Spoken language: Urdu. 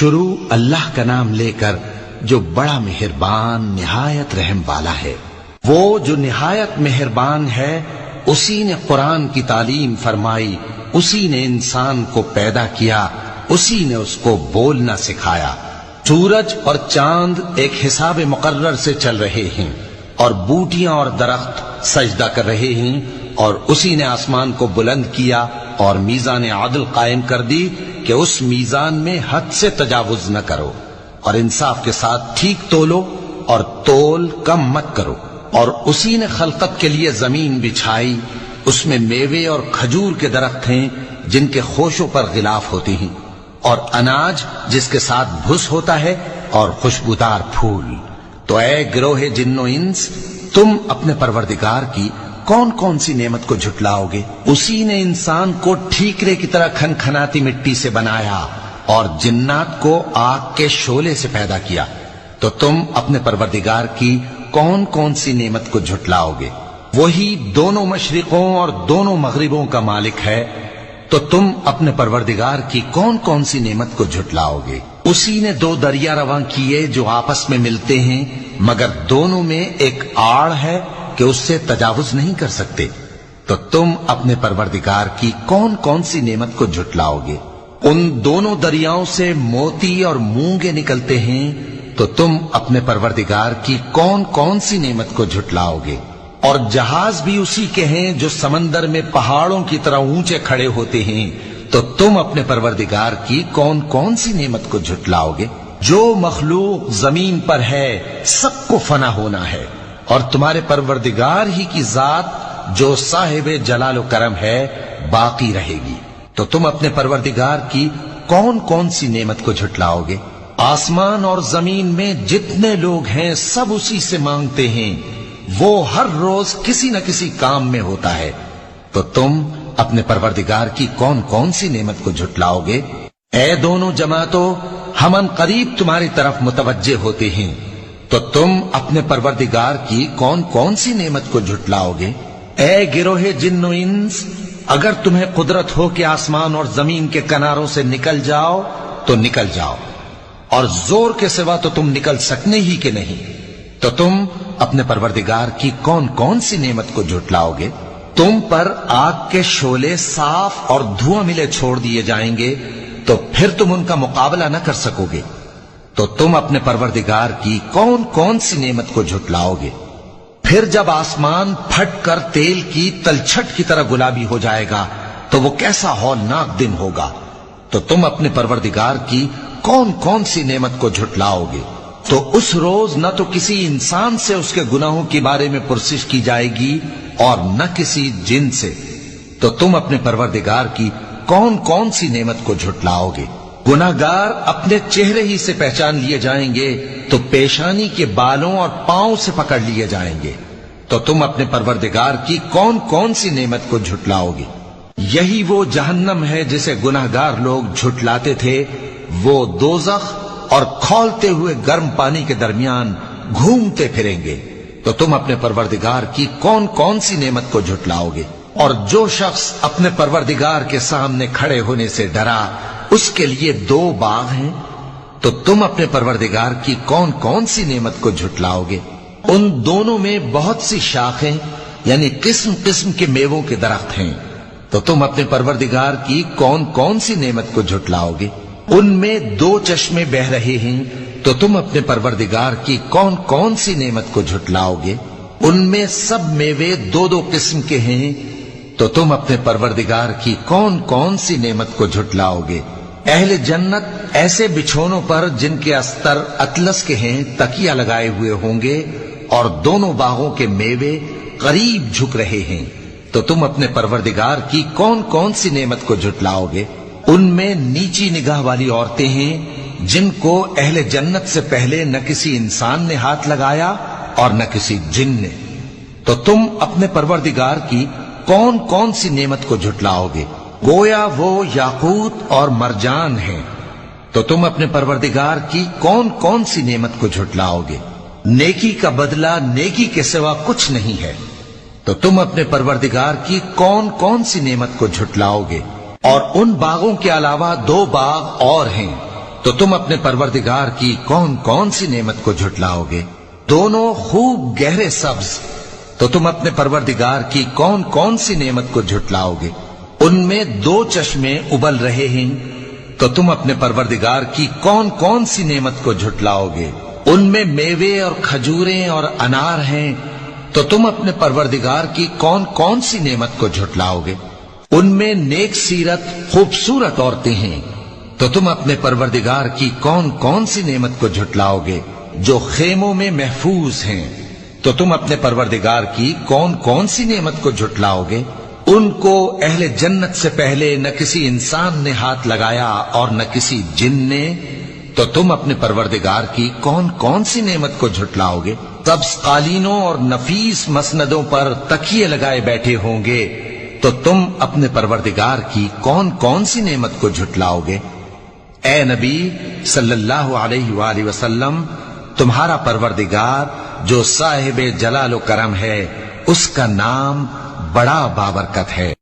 شروع اللہ کا نام لے کر جو بڑا مہربان نہایت رحم والا ہے۔ وہ جو نہایت مہربان ہے، اسی نے قرآن کی تعلیم فرمائی، اسی نے انسان کو پیدا کیا، اسی نے اس کو بولنا سکھایا۔ سورج اور چاند ایک حساب مقرر سے چل رہے ہیں، اور بوٹیاں اور درخت سجدہ کر رہے ہیں، اور اسی نے آسمان کو بلند کیا اور میزان عدل قائم کر دی کہ اس میزان میں حد سے تجاوز نہ کرو، اور انصاف کے ساتھ ٹھیک تولو اور تول کم مت کرو۔ اور اسی نے خلقت کے لیے زمین بچھائی، اس میں میوے اور کھجور کے درخت ہیں جن کے خوشوں پر غلاف ہوتے ہیں، اور اناج جس کے ساتھ بھس ہوتا ہے، اور خوشبودار پھول۔ تو اے گروہ جن و انس، تم اپنے پروردگار کی کون کون سی نعمت کو جھٹلاؤ گے؟ اسی نے انسان کو ٹھیکرے کی طرح کھنکھناتی مٹی سے بنایا اور جنات کو آگ کے شعلے سے پیدا کیا۔ تو تم اپنے پروردگار کی کون کون سی نعمت کو جھٹلاؤ گے؟ وہی دونوں مشرقوں اور دونوں مغربوں کا مالک ہے، تو تم اپنے پروردگار کی کون کون سی نعمت کو جھٹلاؤ گے؟ اسی نے دو دریا رواں کیے جو آپس میں ملتے ہیں، مگر دونوں میں ایک آڑ ہے کہ اس سے تجاوز نہیں کر سکتے۔ تو تم اپنے پروردگار کی کون کون سی نعمت کو جھٹلاؤ گے؟ ان دونوں دریاؤں سے موتی اور مونگے نکلتے ہیں، تو تم اپنے پروردگار کی کون کون سی نعمت کو جھٹلاؤ گے؟ اور جہاز بھی اسی کے ہیں جو سمندر میں پہاڑوں کی طرح اونچے کھڑے ہوتے ہیں، تو تم اپنے پروردگار کی کون کون سی نعمت کو جھٹلاؤ گے؟ جو مخلوق زمین پر ہے سب کو فنا ہونا ہے، اور تمہارے پروردگار ہی کی ذات جو صاحب جلال و کرم ہے باقی رہے گی۔ تو تم اپنے پروردگار کی کون کون سی نعمت کو جھٹلاؤ گے؟ آسمان اور زمین میں جتنے لوگ ہیں سب اسی سے مانگتے ہیں، وہ ہر روز کسی نہ کسی کام میں ہوتا ہے۔ تو تم اپنے پروردگار کی کون کون سی نعمت کو جھٹلاؤ گے؟ اے دونوں جماعتوں، ہم ان قریب تمہاری طرف متوجہ ہوتے ہیں، تو تم اپنے پروردگار کی کون کون سی نعمت کو جھٹلاؤ گے؟ اے گروہ جن و انس، اگر تمہیں قدرت ہو کہ آسمان اور زمین کے کناروں سے نکل جاؤ تو نکل جاؤ، اور زور کے سوا تو تم نکل سکنے ہی کہ نہیں، تو تم اپنے پروردگار کی کون کون سی نعمت کو جھٹلاؤ گے؟ تم پر آگ کے شعلے صاف اور دھواں ملے چھوڑ دیے جائیں گے، تو پھر تم ان کا مقابلہ نہ کر سکو گے۔ تو تم اپنے پروردگار کی کون کون سی نعمت کو جھٹلاؤ گے؟ پھر جب آسمان پھٹ کر تیل کی تلچھٹ کی طرح گلابی ہو جائے گا تو وہ کیسا ہولناک دن ہوگا۔ تو تم اپنے پروردگار کی کون کون سی نعمت کو جھٹلاؤ گے؟ تو اس روز نہ تو کسی انسان سے اس کے گناہوں کے بارے میں پرسش کی جائے گی اور نہ کسی جن سے۔ تو تم اپنے پروردگار کی کون کون سی نعمت کو جھٹلاؤ گے؟ گناہگار اپنے چہرے ہی سے پہچان لیے جائیں گے تو پیشانی کے بالوں اور پاؤں سے پکڑ لیے جائیں گے۔ تو تم اپنے پروردگار کی کون کون سی نعمت کو جھٹلاؤ گے؟ یہی وہ جہنم ہے جسے گناہگار لوگ جھٹلاتے تھے، وہ دوزخ اور کھولتے ہوئے گرم پانی کے درمیان گھومتے پھریں گے۔ تو تم اپنے پروردگار کی کون کون سی نعمت کو جھٹلاؤ گے؟ اور جو شخص اپنے پروردگار کے سامنے کھڑے ہونے سے ڈرا، اس کے لیے دو باغ ہیں، تو تم اپنے پروردگار کی کون کون سی نعمت کو جھٹلاؤ گے؟ ان دونوں میں بہت سی شاخیں یعنی قسم قسم کے میووں کے درخت ہیں، تو تم اپنے پروردگار کی کون کون سی نعمت کو جھٹلاؤ گے؟ ان میں دو چشمے بہ رہے ہیں، تو تم اپنے پروردگار کی کون کون سی نعمت کو جھٹلاؤ گے؟ ان میں سب میوے دو دو قسم کے ہیں، تو تم اپنے پروردگار کی کون کون سی نعمت کو جھٹلاؤ گے؟ اہل جنت ایسے بچھونوں پر جن کے استر اطلس کے ہیں تکیہ لگائے ہوئے ہوں گے، اور دونوں باغوں کے میوے قریب جھک رہے ہیں، تو تم اپنے پروردگار کی کون کون سی نعمت کو جھٹلاؤ گے؟ ان میں نیچی نگاہ والی عورتیں ہیں جن کو اہل جنت سے پہلے نہ کسی انسان نے ہاتھ لگایا اور نہ کسی جن نے۔ تو تم اپنے پروردگار کی کون کون سی نعمت کو جھٹلاؤ گے؟ گویا وہ یاقوت اور مرجان ہیں، تو تم اپنے پروردگار کی کون کون سی نعمت کو جھٹلاؤ گے؟ نیکی کا بدلہ نیکی کے سوا کچھ نہیں ہے، تو تم اپنے پروردگار کی کون کون سی نعمت کو جھٹلاؤ گے؟ اور ان باغوں کے علاوہ دو باغ اور ہیں، تو تم اپنے پروردگار کی کون کون سی نعمت کو جھٹلاؤ گے؟ دونوں خوب گہرے سبز، تو تم اپنے پروردگار کی کون کون سی نعمت کو جھٹلاؤ گے؟ ان میں 2 چشمے ابل رہے ہیں، تو تم اپنے پروردگار کی کون کون سی نعمت کو جھٹلاؤ گے؟ ان میں میوے اور کھجوریں اور انار ہیں، تو تم اپنے پروردگار کی کون کون سی نعمت کو جھٹلاؤ گے؟ ان میں نیک سیرت خوبصورت عورتیں ہیں، تو تم اپنے پروردگار کی کون کون سی نعمت کو جھٹلاؤ گے؟ جو خیموں میں محفوظ ہیں، تو تم اپنے پروردگار کی کون کون سی نعمت کو جھٹلاؤ گے؟ ان کو اہل جنت سے پہلے نہ کسی انسان نے ہاتھ لگایا اور نہ کسی جن نے، تو تم اپنے پروردگار کی کون کون سی نعمت کو جھٹلاؤ گے؟ سبز قالینوں اور نفیس مسندوں پر تکیے لگائے بیٹھے ہوں گے، تو تم اپنے پروردگار کی کون کون سی نعمت کو جھٹلاؤ گے؟ اے نبی صلی اللہ علیہ وآلہ وسلم، تمہارا پروردگار جو صاحب جلال و کرم ہے، اس کا نام بڑا بابرکت ہے۔